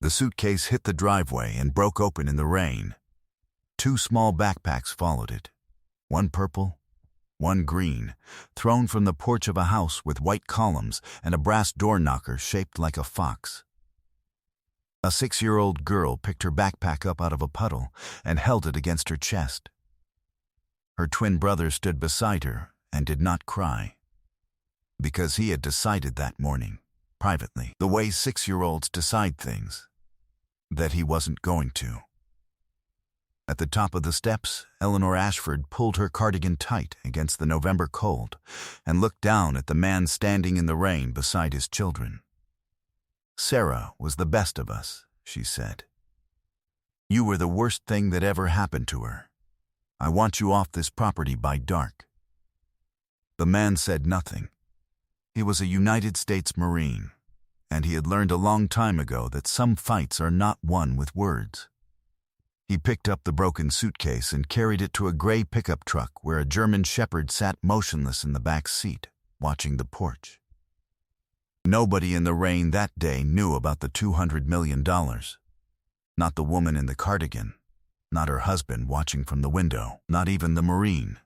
The suitcase hit the driveway and broke open in the rain. 2 small backpacks followed it, one purple, one green, thrown from the porch of a house with white columns and a brass door knocker shaped like a fox. A 6-year-old girl picked her backpack up out of a puddle and held it against her chest. Her twin brother stood beside her and did not cry, because he had decided that morning, privately, the way 6-year-olds decide things, that he wasn't going to. At the top of the steps, Eleanor Ashford pulled her cardigan tight against the November cold and looked down at the man standing in the rain beside his children. "Sarah was the best of us," she said. "You were the worst thing that ever happened to her. I want you off this property by dark." The man said nothing. He was a United States Marine, and he had learned a long time ago that some fights are not won with words. He picked up the broken suitcase and carried it to a gray pickup truck where a German shepherd sat motionless in the back seat, watching the porch. Nobody in the rain that day knew about the $200 million. Not the woman in the cardigan, not her husband watching from the window, not even the Marine.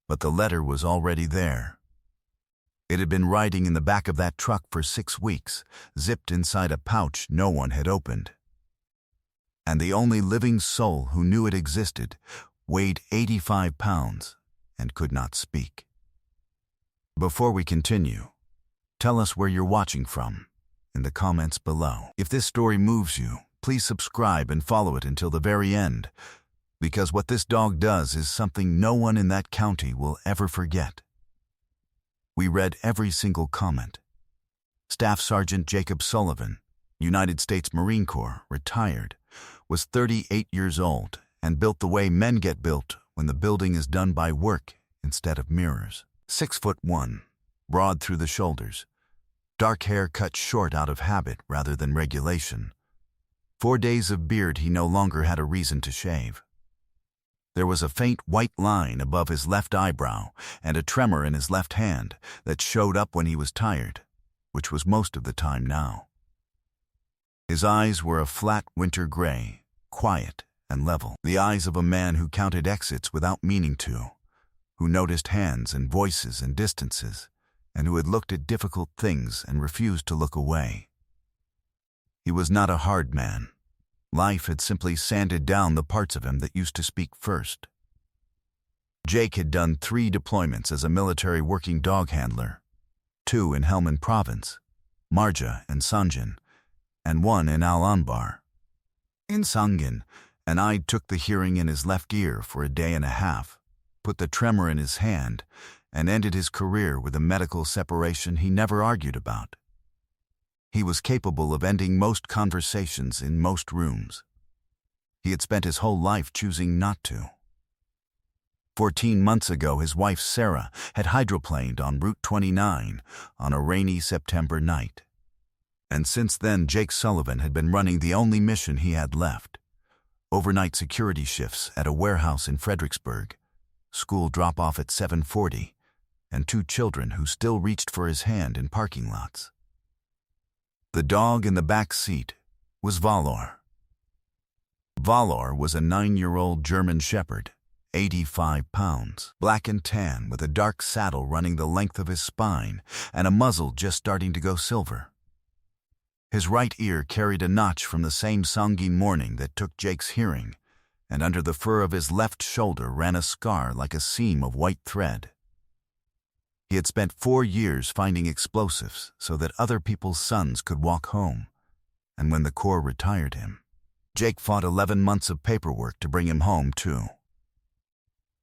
But the letter was already there. It had been riding in the back of that truck for 6 weeks, zipped inside a pouch no one had opened. And the only living soul who knew it existed weighed 85 pounds and could not speak. Before we continue, tell us where you're watching from in the comments below. If this story moves you, please subscribe and follow it until the very end, because what this dog does is something no one in that county will ever forget. We read every single comment. Staff Sergeant Jacob Sullivan, United States Marine Corps, retired, was 38 years old and built the way men get built when the building is done by work instead of mirrors. 6'1", broad through the shoulders, dark hair cut short out of habit rather than regulation. 4 days of beard he no longer had a reason to shave. There was a faint white line above his left eyebrow and a tremor in his left hand that showed up when he was tired, which was most of the time now. His eyes were a flat winter gray, quiet and level, the eyes of a man who counted exits without meaning to, who noticed hands and voices and distances, and who had looked at difficult things and refused to look away. He was not a hard man. Life had simply sanded down the parts of him that used to speak first. Jake had done 3 deployments as a military working dog handler, 2 in Helmand Province, Marja and Sanjan, and 1 in Al Anbar. In Sangin, an eye took the hearing in his left ear for a day and a half, put the tremor in his hand, and ended his career with a medical separation he never argued about. He was capable of ending most conversations in most rooms. He had spent his whole life choosing not to. 14 months ago, his wife Sarah had hydroplaned on Route 29 on a rainy September night. And since then, Jake Sullivan had been running the only mission he had left: overnight security shifts at a warehouse in Fredericksburg, school drop-off at 7:40, and 2 children who still reached for his hand in parking lots. The dog in the back seat was Valor. Valor was a 9-year-old German shepherd, 85 pounds, black and tan with a dark saddle running the length of his spine and a muzzle just starting to go silver. His right ear carried a notch from the same Sangin morning that took Jake's hearing, and under the fur of his left shoulder ran a scar like a seam of white thread. He had spent 4 years finding explosives so that other people's sons could walk home, and when the Corps retired him, Jake fought 11 months of paperwork to bring him home, too.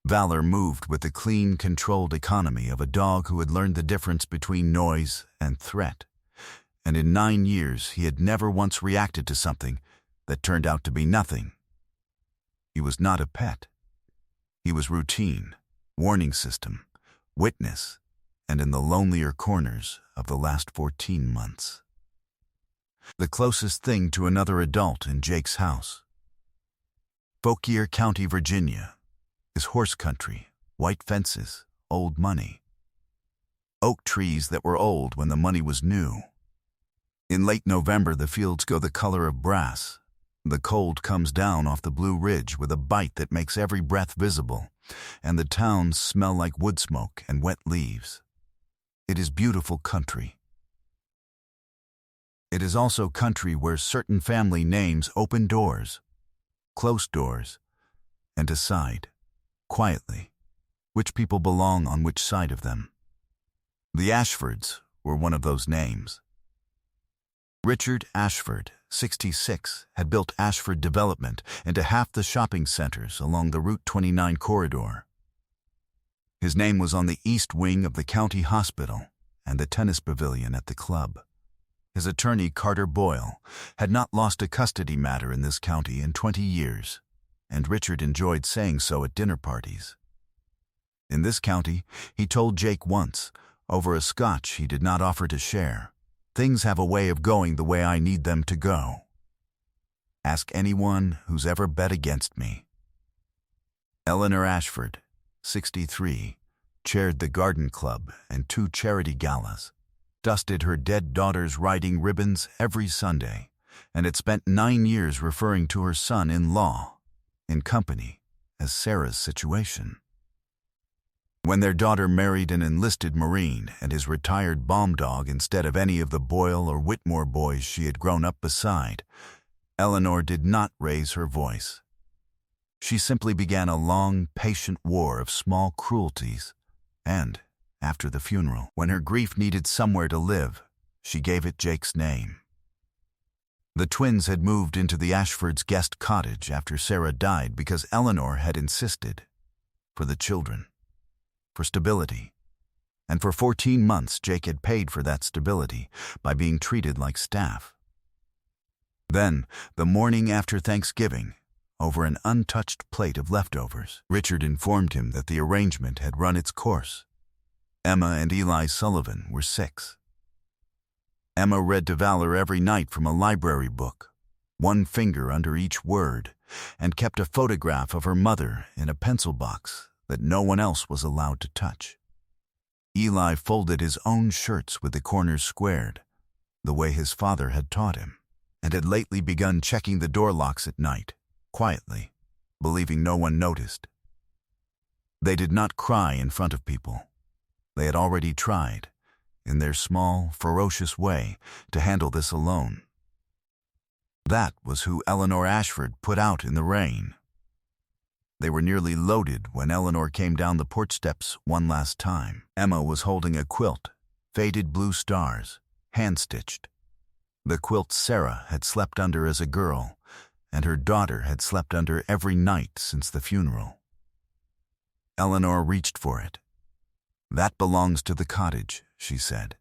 Valor moved with the clean, controlled economy of a dog who had learned the difference between noise and threat, and in 9 years he had never once reacted to something that turned out to be nothing. He was not a pet. He was routine, warning system, witness, and in the lonelier corners of the last 14 months. The closest thing to another adult in Jake's house. Fauquier County, Virginia, is horse country, white fences, old money. Oak trees that were old when the money was new. In late November, the fields go the color of brass. The cold comes down off the Blue Ridge with a bite that makes every breath visible, and the towns smell like wood smoke and wet leaves. It is beautiful country. It is also country where certain family names open doors, close doors, and decide, quietly, which people belong on which side of them. The Ashfords were one of those names. Richard Ashford, 66, had built Ashford Development into half the shopping centers along the Route 29 corridor. His name was on the east wing of the county hospital and the tennis pavilion at the club. His attorney, Carter Boyle, had not lost a custody matter in this county in 20 years, and Richard enjoyed saying so at dinner parties. In this county, he told Jake once, over a scotch he did not offer to share, "Things have a way of going the way I need them to go. Ask anyone who's ever bet against me." Eleanor Ashford, 63, chaired the garden club and 2 charity galas, dusted her dead daughter's riding ribbons every Sunday, and had spent 9 years referring to her son-in-law, in company, as Sarah's situation. When their daughter married an enlisted Marine and his retired bomb dog instead of any of the Boyle or Whitmore boys she had grown up beside, Eleanor did not raise her voice. She simply began a long, patient war of small cruelties, and, after the funeral, when her grief needed somewhere to live, she gave it Jake's name. The twins had moved into the Ashfords' guest cottage after Sarah died because Eleanor had insisted, for the children, for stability, and for 14 months Jake had paid for that stability by being treated like staff. Then, the morning after Thanksgiving, over an untouched plate of leftovers, Richard informed him that the arrangement had run its course. Emma and Eli Sullivan were 6. Emma read to Valor every night from a library book, one finger under each word, and kept a photograph of her mother in a pencil box that no one else was allowed to touch. Eli folded his own shirts with the corners squared, the way his father had taught him, and had lately begun checking the door locks at night, quietly, believing no one noticed. They did not cry in front of people. They had already tried, in their small, ferocious way, to handle this alone. That was who Eleanor Ashford put out in the rain. They were nearly loaded when Eleanor came down the porch steps one last time. Emma was holding a quilt, faded blue stars, hand-stitched. The quilt Sarah had slept under as a girl, and her daughter had slept under every night since the funeral. Eleanor reached for it. "That belongs to the cottage," she said.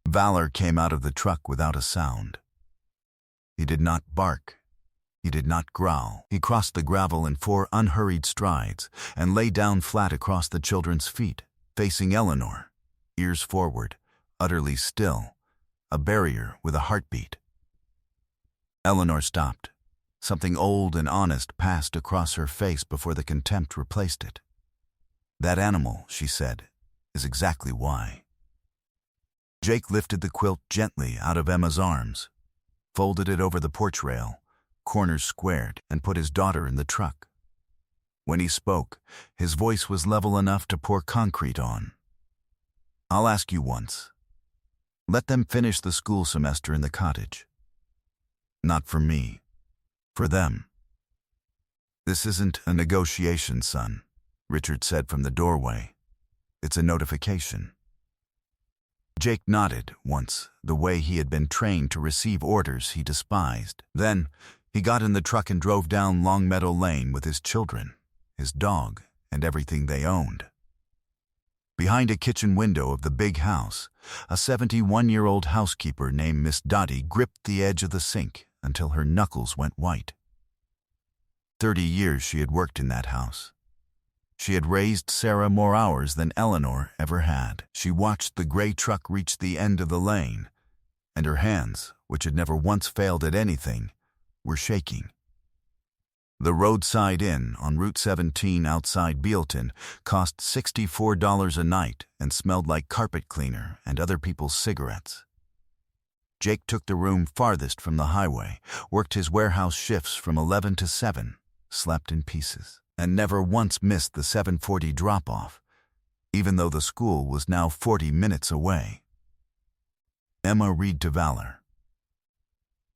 Valor came out of the truck without a sound. He did not bark. He did not growl. He crossed the gravel in 4 unhurried strides and lay down flat across the children's feet, facing Eleanor, ears forward, utterly still, a barrier with a heartbeat. Eleanor stopped. Something old and honest passed across her face before the contempt replaced it. "That animal," she said, "is exactly why." Jake lifted the quilt gently out of Emma's arms, folded it over the porch rail, corners squared, and put his daughter in the truck. When he spoke, his voice was level enough to pour concrete on. "I'll ask you once. Let them finish the school semester in the cottage. Not for me. For them." "This isn't a negotiation, son," Richard said from the doorway. "It's a notification." Jake nodded once, the way he had been trained to receive orders he despised. Then, he got in the truck and drove down Longmeadow Lane with his children, his dog, and everything they owned. Behind a kitchen window of the big house, a 71-year-old housekeeper named Miss Dottie gripped the edge of the sink until her knuckles went white. 30 years she had worked in that house. She had raised Sarah more hours than Eleanor ever had. She watched the gray truck reach the end of the lane, and her hands, which had never once failed at anything, were shaking. The roadside inn on Route 17 outside Bealton cost $64 a night and smelled like carpet cleaner and other people's cigarettes. Jake took the room farthest from the highway, worked his warehouse shifts from 11 to 7, slept in pieces, and never once missed the 7:40 drop-off, even though the school was now 40 minutes away. Emma read to Valor.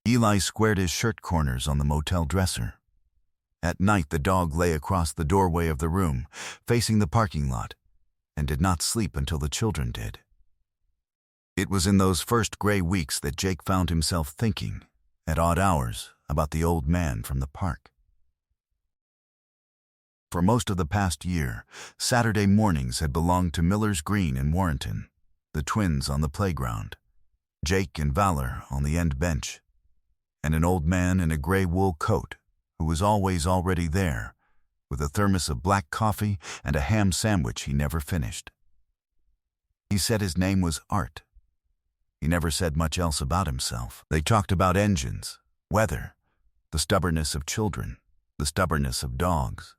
Eli squared his shirt corners on the motel dresser. At night, the dog lay across the doorway of the room, facing the parking lot, and did not sleep until the children did. It was in those first gray weeks that Jake found himself thinking, at odd hours, about the old man from the park. For most of the past year, Saturday mornings had belonged to Miller's Green in Warrenton, the twins on the playground, Jake and Valor on the end bench, and an old man in a gray wool coat who was always already there, with a thermos of black coffee and a ham sandwich he never finished. He said his name was Art. He never said much else about himself. They talked about engines, weather, the stubbornness of children, the stubbornness of dogs.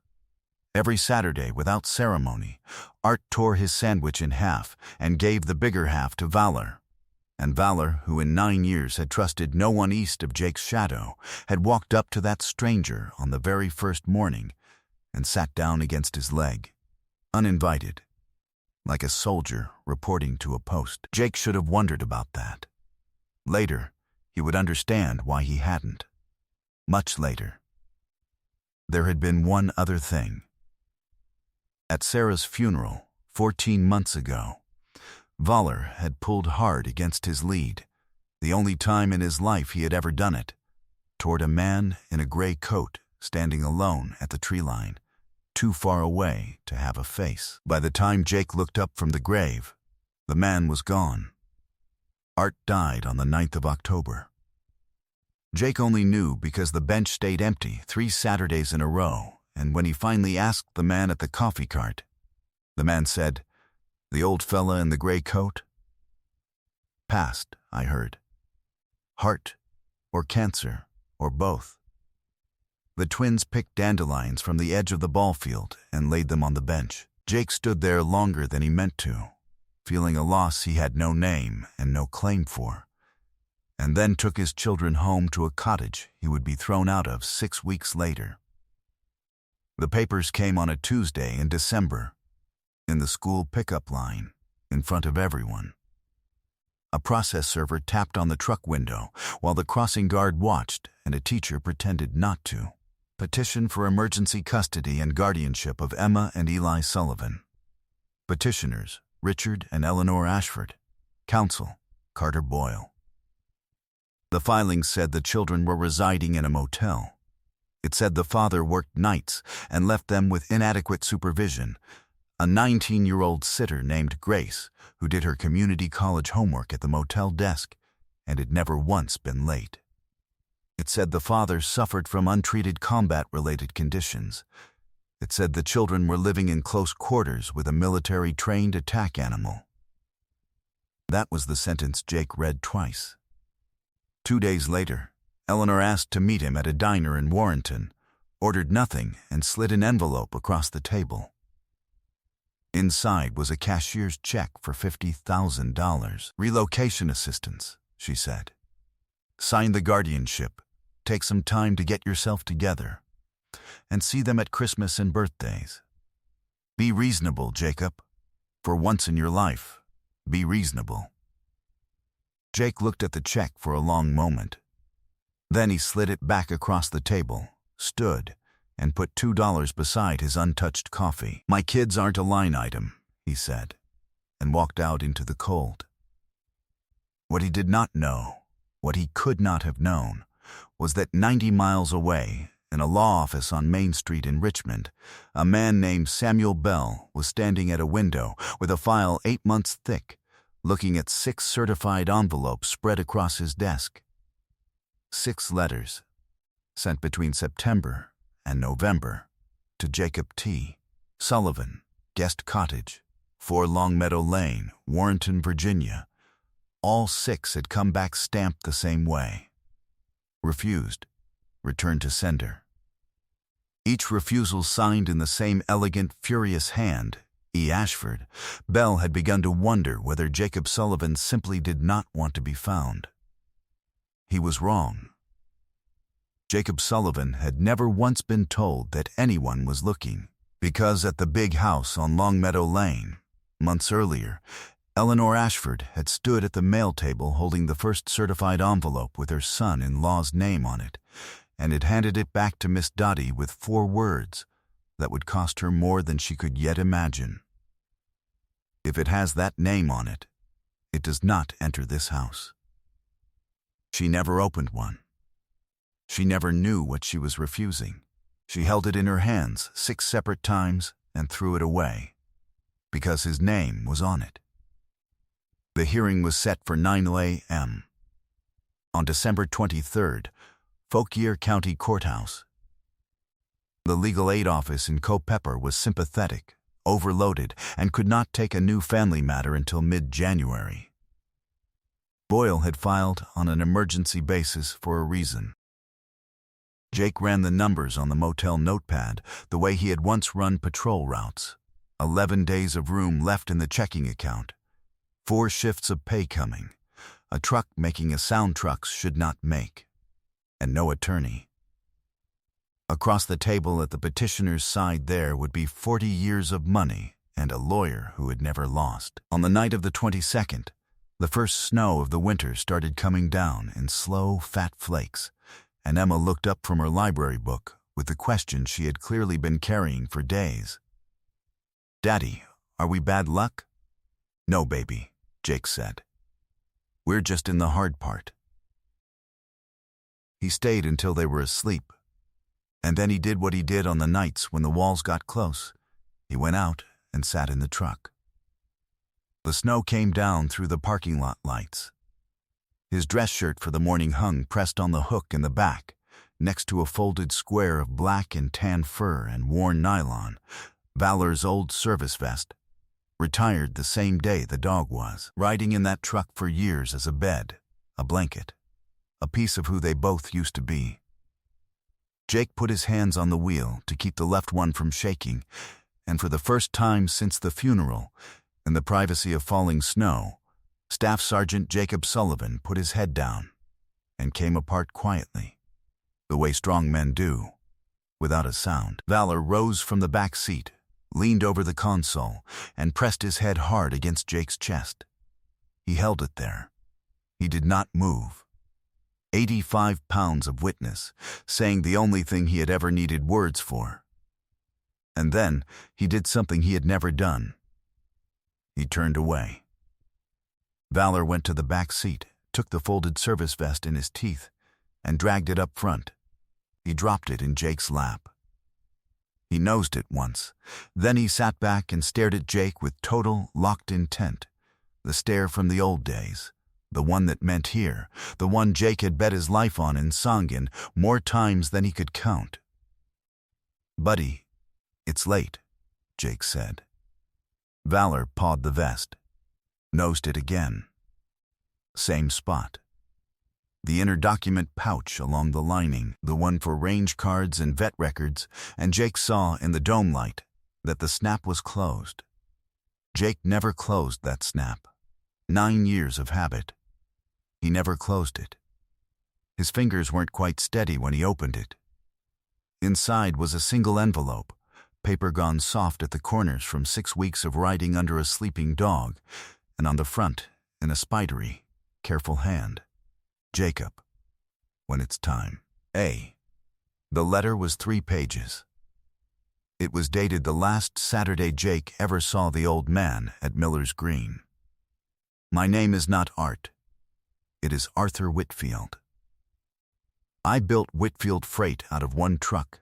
Every Saturday, without ceremony, Art tore his sandwich in half and gave the bigger half to Valor. And Valor, who in 9 years had trusted no one east of Jake's shadow, had walked up to that stranger on the very first morning and sat down against his leg, uninvited, like a soldier reporting to a post. Jake should have wondered about that. Later, he would understand why he hadn't. Much later. There had been one other thing. At Sarah's funeral, 14 months ago, Valor had pulled hard against his lead, the only time in his life he had ever done it, toward a man in a gray coat standing alone at the tree line, too far away to have a face. By the time Jake looked up from the grave, the man was gone. Art died on the 9th of October. Jake only knew because the bench stayed empty 3 Saturdays in a row, and when he finally asked the man at the coffee cart, the man said, "The old fella in the gray coat?" "Passed," I heard. "Heart, or cancer, or both." The twins picked dandelions from the edge of the ball field and laid them on the bench. Jake stood there longer than he meant to, feeling a loss he had no name and no claim for, and then took his children home to a cottage he would be thrown out of 6 weeks later. The papers came on a Tuesday in December, in the school pickup line, in front of everyone. A process server tapped on the truck window while the crossing guard watched and a teacher pretended not to. Petition for emergency custody and guardianship of Emma and Eli Sullivan. Petitioners, Richard and Eleanor Ashford. Counsel, Carter Boyle. The filing said the children were residing in a motel. It said the father worked nights and left them with inadequate supervision, a 19-year-old sitter named Grace who did her community college homework at the motel desk and had never once been late. It said the father suffered from untreated combat-related conditions. It said the children were living in close quarters with a military-trained attack animal. That was the sentence Jake read twice. 2 days later, Eleanor asked to meet him at a diner in Warrenton, ordered nothing, and slid an envelope across the table. Inside was a cashier's check for $50,000. "Relocation assistance," she said. "Sign the guardianship. Take some time to get yourself together. And see them at Christmas and birthdays. Be reasonable, Jacob. For once in your life, be reasonable." Jake looked at the check for a long moment. Then he slid it back across the table, stood, and put $2 beside his untouched coffee. "My kids aren't a line item," he said, and walked out into the cold. What he did not know, what he could not have known, was that 90 miles away, in a law office on Main Street in Richmond, a man named Samuel Bell was standing at a window with a file 8 months thick, looking at 6 certified envelopes spread across his desk. 6 letters, sent between September and November, to Jacob T. Sullivan, Guest Cottage, 4 Longmeadow Lane, Warrenton, Virginia. All 6 had come back stamped the same way. Refused. Returned to sender. Each refusal signed in the same elegant, furious hand, E. Ashford. Bell had begun to wonder whether Jacob Sullivan simply did not want to be found. He was wrong. Jacob Sullivan had never once been told that anyone was looking, because at the big house on Longmeadow Lane, months earlier, Eleanor Ashford had stood at the mail table holding the first certified envelope with her son-in-law's name on it, and had handed it back to Miss Dotty with 4 words that would cost her more than she could yet imagine. If it has that name on it, it does not enter this house. She never opened one. She never knew what she was refusing. She held it in her hands 6 separate times and threw it away, because his name was on it. The hearing was set for 9 a.m. on December 23rd, Fauquier County Courthouse. The legal aid office in Culpeper was sympathetic, overloaded, and could not take a new family matter until mid-January. Boyle had filed on an emergency basis for a reason. Jake ran the numbers on the motel notepad the way he had once run patrol routes. 11 days of room left in the checking account. 4 shifts of pay coming. A truck making a sound trucks should not make. And no attorney. Across the table at the petitioner's side there would be 40 years of money and a lawyer who had never lost. On the night of the 22nd, the first snow of the winter started coming down in slow, fat flakes, and Emma looked up from her library book with the question she had clearly been carrying for days. "Daddy, are we bad luck?" "No, baby," Jake said. "We're just in the hard part." He stayed until they were asleep, and then he did what he did on the nights when the walls got close. He went out and sat in the truck. The snow came down through the parking lot lights. His dress shirt for the morning hung pressed on the hook in the back, next to a folded square of black and tan fur and worn nylon, Valor's old service vest, retired the same day the dog was, riding in that truck for years as a bed, a blanket, a piece of who they both used to be. Jake put his hands on the wheel to keep the left one from shaking, and for the first time since the funeral, in the privacy of falling snow, Staff Sergeant Jacob Sullivan put his head down and came apart quietly, the way strong men do, without a sound. Valor rose from the back seat, leaned over the console, and pressed his head hard against Jake's chest. He held it there. He did not move. 85 pounds of witness, saying the only thing he had ever needed words for. And then he did something he had never done. He turned away. Valor went to the back seat, took the folded service vest in his teeth, and dragged it up front. He dropped it in Jake's lap. He nosed it once. Then he sat back and stared at Jake with total, locked intent. The stare from the old days. The one that meant here. The one Jake had bet his life on in Sangin more times than he could count. "Buddy, it's late," Jake said. Valor pawed the vest. Nosed it again. Same spot. The inner document pouch along the lining, the one for range cards and vet records, and Jake saw in the dome light that the snap was closed. Jake never closed that snap. 9 years of habit. He never closed it. His fingers weren't quite steady when he opened it. Inside was a single envelope, paper gone soft at the corners from 6 weeks of riding under a sleeping dog, and on the front, in a spidery, careful hand, "Jacob, when it's time." The letter was 3 pages. It was dated the last Saturday Jake ever saw the old man at Miller's Green. "My name is not Art. It is Arthur Whitfield. I built Whitfield Freight out of one truck,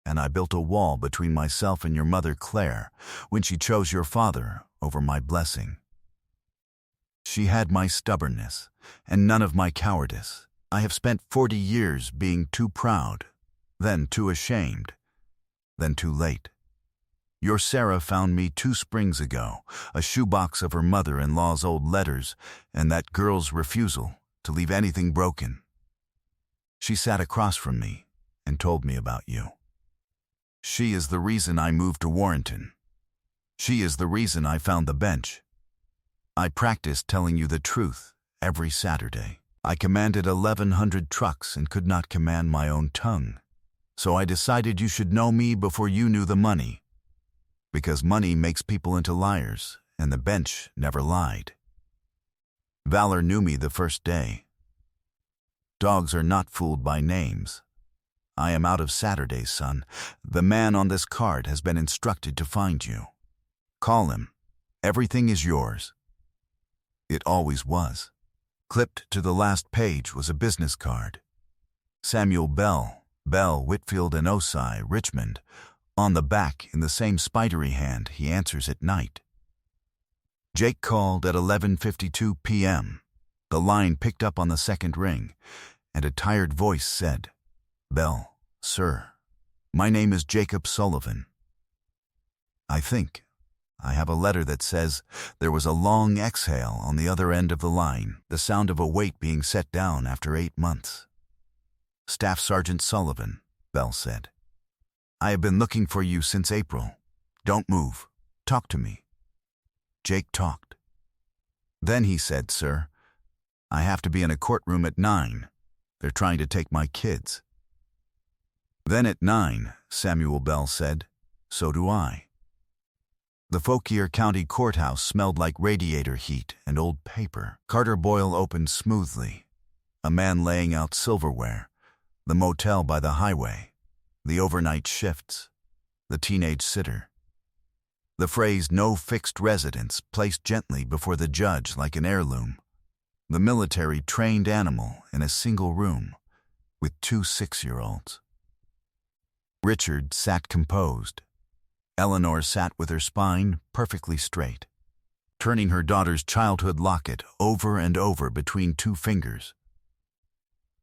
and I built a wall between myself and your mother Claire when she chose your father over my blessing. She had my stubbornness, and none of my cowardice. I have spent 40 years being too proud, then too ashamed, then too late. Your Sarah found me 2 springs ago, a shoebox of her mother-in-law's old letters and that girl's refusal to leave anything broken. She sat across from me and told me about you. She is the reason I moved to Warrenton. She is the reason I found the bench. I practiced telling you the truth every Saturday. I commanded 1,100 trucks and could not command my own tongue. So I decided you should know me before you knew the money. Because money makes people into liars, and the bench never lied. Valor knew me the first day. Dogs are not fooled by names. I am out of Saturdays, son. The man on this card has been instructed to find you. Call him. Everything is yours. It always was. Clipped to the last page was a business card. Samuel Bell, Whitfield and Osai, Richmond. On the back, in the same spidery hand, he answers at night. Jake called at 11:52 p.m. The line picked up on the second ring, and a tired voice said, "Bell, sir, my name is Jacob Sullivan. I think I have a letter that says there was a long exhale on the other end of the line, the sound of a weight being set down after 8 months." "Staff Sergeant Sullivan," Bell said. "I have been looking for you since April. Don't move. Talk to me." Jake talked. Then he said, "Sir, I have to be in a courtroom at 9. They're trying to take my kids." Then at 9, Samuel Bell said, "So do I." The Fauquier County Courthouse smelled like radiator heat and old paper. Carter Boyle opened smoothly. A man laying out silverware. The motel by the highway. The overnight shifts. The teenage sitter. The phrase "no fixed residence" placed gently before the judge like an heirloom. The military trained animal in a single room with 2 6-year-olds. Richard sat composed. Eleanor sat with her spine perfectly straight, turning her daughter's childhood locket over and over between 2 fingers.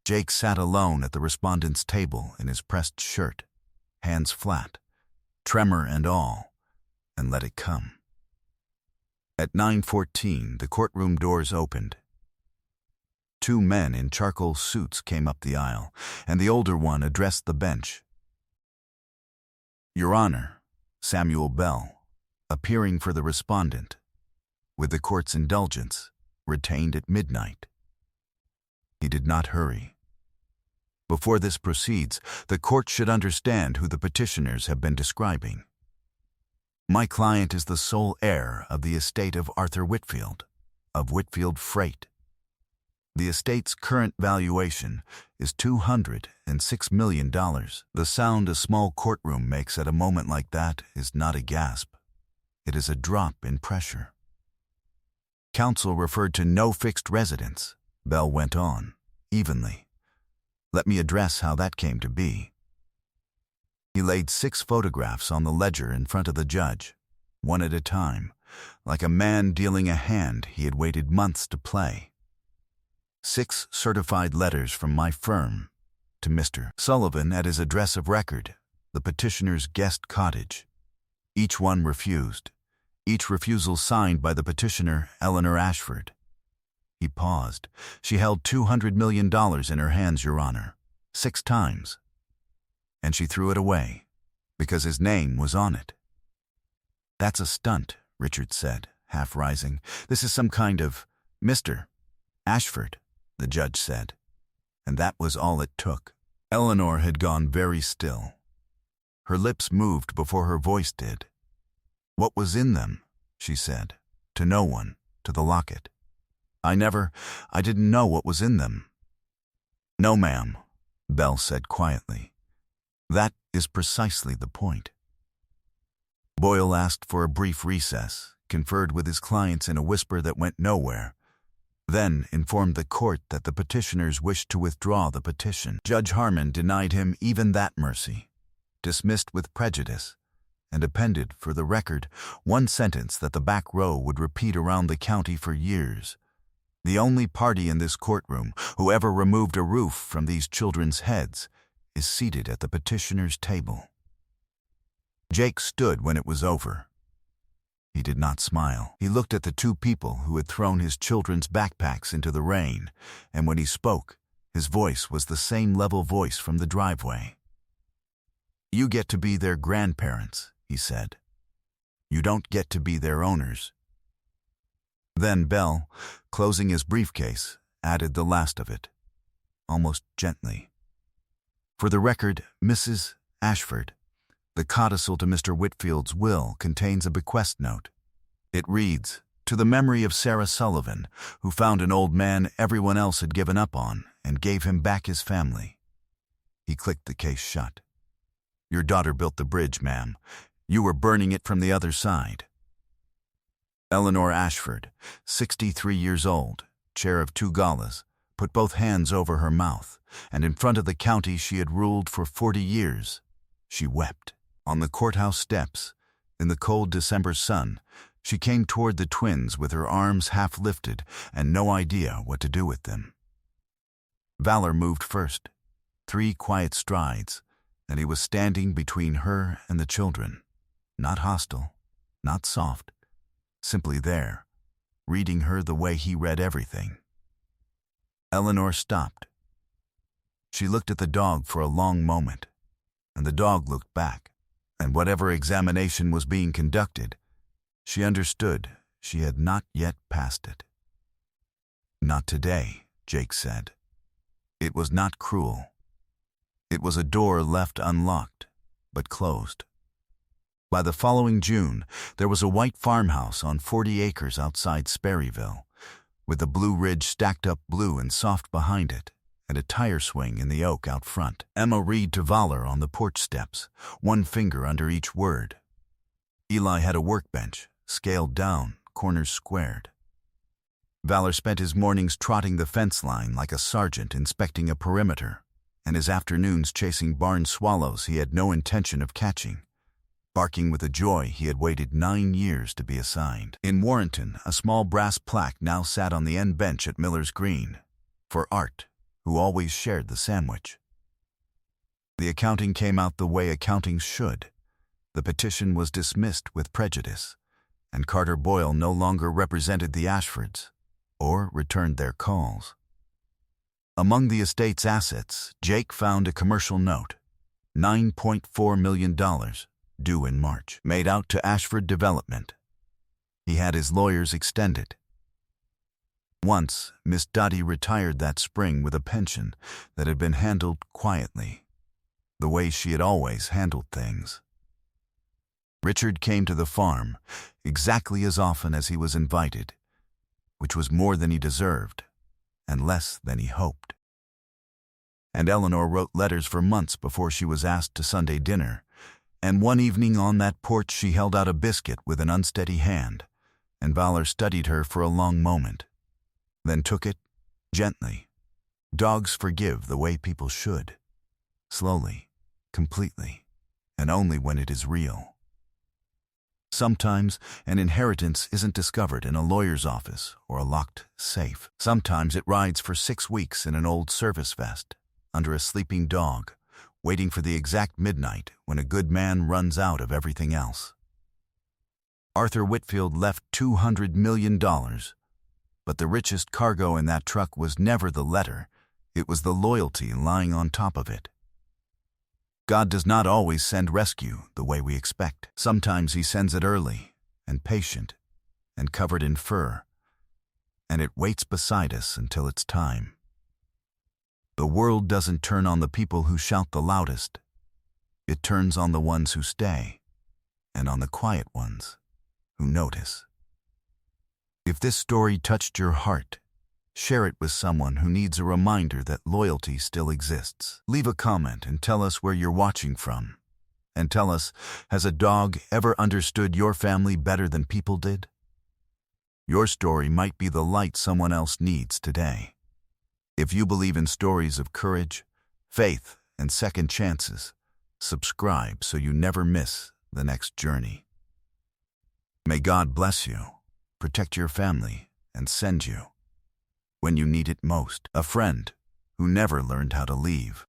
Jake sat alone at the respondent's table in his pressed shirt, hands flat, tremor and all, and let it come. At 9:14, the courtroom doors opened. 2 men in charcoal suits came up the aisle, and the older one addressed the bench. "Your Honor, Samuel Bell, appearing for the respondent, with the court's indulgence, retained at midnight." He did not hurry. Before this proceeds, the court should understand who the petitioners have been describing. My client is the sole heir of the estate of Arthur Whitfield, of Whitfield Freight. The estate's current valuation is $206 million. The sound a small courtroom makes at a moment like that is not a gasp. It is a drop in pressure. Counsel referred to no fixed residence. Bell went on, evenly. Let me address how that came to be. He laid 6 photographs on the ledger in front of the judge, one at a time, like a man dealing a hand he had waited months to play. 6 certified letters from my firm to Mr. Sullivan at his address of record, the petitioner's guest cottage. Each one refused, each refusal signed by the petitioner, Eleanor Ashford. He paused. She held $200 million in her hands, Your Honor, 6 times. And she threw it away, because his name was on it. "That's a stunt," Richard said, half rising. "This is some kind of Mr. Ashford," the judge said. And that was all it took. Eleanor had gone very still. Her lips moved before her voice did. "What was in them?" she said, to no one, to the locket. I didn't know what was in them." "No, ma'am," Bell said quietly. "That is precisely the point." Boyle asked for a brief recess, conferred with his clients in a whisper that went nowhere, then informed the court that the petitioners wished to withdraw the petition. Judge Harmon denied him even that mercy, dismissed with prejudice, and appended, for the record, one sentence that the back row would repeat around the county for years. The only party in this courtroom who ever removed a roof from these children's heads is seated at the petitioner's table. Jake stood when it was over. He did not smile. He looked at the 2 people who had thrown his children's backpacks into the rain, and when he spoke, his voice was the same level voice from the driveway. "You get to be their grandparents," he said. "You don't get to be their owners." Then Bell, closing his briefcase, added the last of it, almost gently. For the record, Mrs. Ashford, the codicil to Mr. Whitfield's will contains a bequest note. It reads, "To the memory of Sarah Sullivan, who found an old man everyone else had given up on and gave him back his family." He clicked the case shut. "Your daughter built the bridge, ma'am. You were burning it from the other side." Eleanor Ashford, 63 years old, chair of 2 galas, put both hands over her mouth, and in front of the county she had ruled for 40 years. She wept. On the courthouse steps, in the cold December sun, she came toward the twins with her arms half lifted and no idea what to do with them. Valor moved first, 3 quiet strides, and he was standing between her and the children, not hostile, not soft, simply there, reading her the way he read everything. Eleanor stopped. She looked at the dog for a long moment, and the dog looked back, and whatever examination was being conducted, she understood she had not yet passed it. "Not today," Jake said. It was not cruel. It was a door left unlocked, but closed. By the following June, there was a white farmhouse on 40 acres outside Sperryville, with the Blue Ridge stacked up blue and soft behind it, and a tire swing in the oak out front. Emma read to Valor on the porch steps, one finger under each word. Eli had a workbench, scaled down, corners squared. Valor spent his mornings trotting the fence line like a sergeant inspecting a perimeter, and his afternoons chasing barn swallows he had no intention of catching, barking with a joy he had waited 9 years to be assigned. In Warrenton, a small brass plaque now sat on the end bench at Miller's Green, for Art, who always shared the sandwich. The accounting came out the way accounting should. The petition was dismissed with prejudice, and Carter Boyle no longer represented the Ashfords, or returned their calls. Among the estate's assets, Jake found a commercial note, $9.4 million, due in March, made out to Ashford Development. He had his lawyers extended. Once, Miss Dottie retired that spring with a pension that had been handled quietly, the way she had always handled things. Richard came to the farm exactly as often as he was invited, which was more than he deserved and less than he hoped. And Eleanor wrote letters for months before she was asked to Sunday dinner, and one evening on that porch she held out a biscuit with an unsteady hand, and Valor studied her for a long moment, then took it gently. Dogs forgive the way people should, slowly, completely, and only when it is real. Sometimes an inheritance isn't discovered in a lawyer's office or a locked safe. Sometimes it rides for 6 weeks in an old service vest, under a sleeping dog, waiting for the exact midnight when a good man runs out of everything else. Arthur Whitfield left $200 million, but the richest cargo in that truck was never the letter, it was the loyalty lying on top of it. God does not always send rescue the way we expect. Sometimes he sends it early and patient and covered in fur, and it waits beside us until it's time. The world doesn't turn on the people who shout the loudest. It turns on the ones who stay, and on the quiet ones who notice. If this story touched your heart, share it with someone who needs a reminder that loyalty still exists. Leave a comment and tell us where you're watching from. And tell us, has a dog ever understood your family better than people did? Your story might be the light someone else needs today. If you believe in stories of courage, faith, and second chances, subscribe so you never miss the next journey. May God bless you, protect your family, and send you, when you need it most, a friend who never learned how to leave.